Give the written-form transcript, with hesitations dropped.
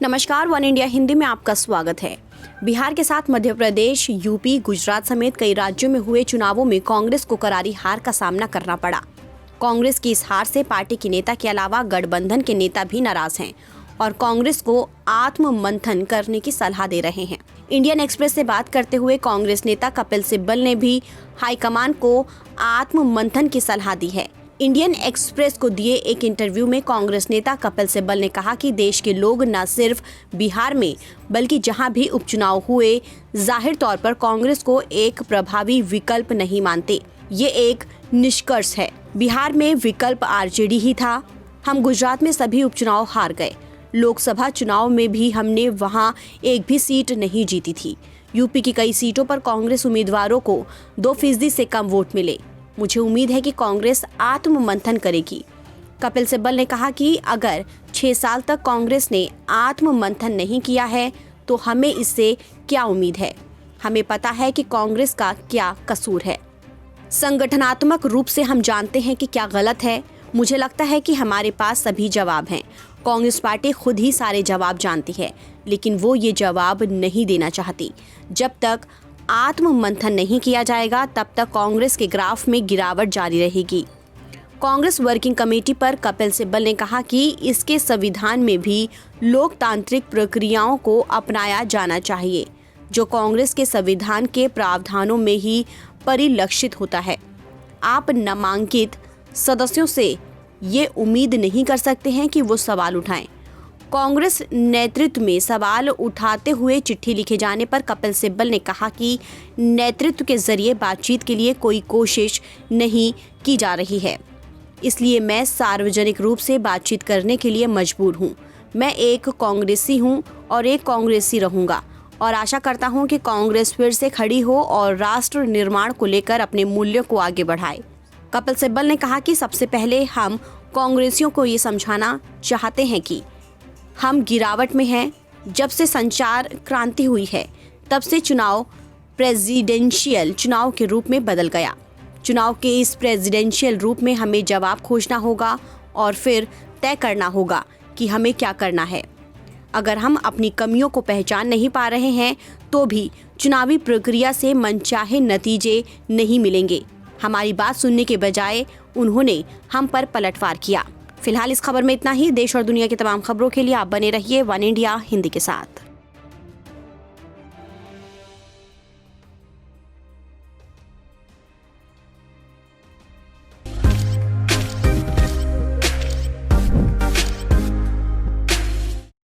नमस्कार, one India Hindi में आपका स्वागत है। बिहार के साथ मध्य प्रदेश, यूपी, गुजरात समेत कई राज्यों में हुए चुनावों में कांग्रेस को करारी हार का सामना करना पड़ा। कांग्रेस की इस हार से पार्टी के नेता के अलावा गठबंधन के नेता भी नाराज हैं और कांग्रेस को आत्म मंथन करने की सलाह दे रहे हैं। इंडियन एक्सप्रेस से बात करते हुए कांग्रेस नेता कपिल सिब्बल ने भी हाईकमान को आत्म मंथन की सलाह दी है। इंडियन एक्सप्रेस को दिए एक इंटरव्यू में कांग्रेस नेता कपिल सिब्बल ने कहा कि देश के लोग न सिर्फ बिहार में बल्कि जहां भी उपचुनाव हुए, जाहिर तौर पर कांग्रेस को एक प्रभावी विकल्प नहीं मानते। ये एक निष्कर्ष है। बिहार में विकल्प आरजेडी ही था। हम गुजरात में सभी उपचुनाव हार गए। लोकसभा चुनाव में भी हमने वहां एक भी सीट नहीं जीती थी। यूपी की कई सीटों पर कांग्रेस उम्मीदवारों को 2% से कम वोट मिले। मुझे उम्मीद है कि कांग्रेस आत्म मंथन करेगी। कपिल सिब्बल ने कहा कि अगर 6 साल तक कांग्रेस ने आत्म मंथन नहीं किया है तो हमें इससे क्या उम्मीद है। हमें पता है कि कांग्रेस का क्या कसूर है। संगठनात्मक रूप से हम जानते हैं कि क्या गलत है। मुझे लगता है कि हमारे पास सभी जवाब हैं। कांग्रेस पार्टी खुद ही सारे जवाब जानती है, लेकिन वो ये जवाब नहीं देना चाहती। जब तक आत्म मंथन नहीं किया जाएगा तब तक कांग्रेस के ग्राफ में गिरावट जारी रहेगी। कांग्रेस वर्किंग कमेटी पर कपिल सिब्बल ने कहा कि इसके संविधान में भी लोकतांत्रिक प्रक्रियाओं को अपनाया जाना चाहिए, जो कांग्रेस के संविधान के प्रावधानों में ही परिलक्षित होता है। आप नामांकित सदस्यों से ये उम्मीद नहीं कर सकते हैं कि वो सवाल उठाएं। कांग्रेस नेतृत्व में सवाल उठाते हुए चिट्ठी लिखे जाने पर कपिल सिब्बल ने कहा कि नेतृत्व के जरिए बातचीत के लिए कोई कोशिश नहीं की जा रही है, इसलिए मैं सार्वजनिक रूप से बातचीत करने के लिए मजबूर हूं। मैं एक कांग्रेसी हूं और एक कांग्रेसी रहूंगा और आशा करता हूं कि कांग्रेस फिर से खड़ी हो और राष्ट्र निर्माण को लेकर अपने मूल्यों को आगे बढ़ाए। कपिल सिब्बल ने कहा कि सबसे पहले हम कांग्रेसियों को ये समझाना चाहते हैं कि हम गिरावट में हैं। जब से संचार क्रांति हुई है तब से चुनाव प्रेसिडेंशियल चुनाव के रूप में बदल गया। चुनाव के इस प्रेसिडेंशियल रूप में हमें जवाब खोजना होगा और फिर तय करना होगा कि हमें क्या करना है। अगर हम अपनी कमियों को पहचान नहीं पा रहे हैं तो भी चुनावी प्रक्रिया से मनचाहे नतीजे नहीं मिलेंगे। हमारी बात सुनने के बजाय उन्होंने हम पर पलटवार किया। फिलहाल इस खबर में इतना ही। देश और दुनिया की तमाम खबरों के लिए आप बने रहिए वन इंडिया हिंदी के साथ।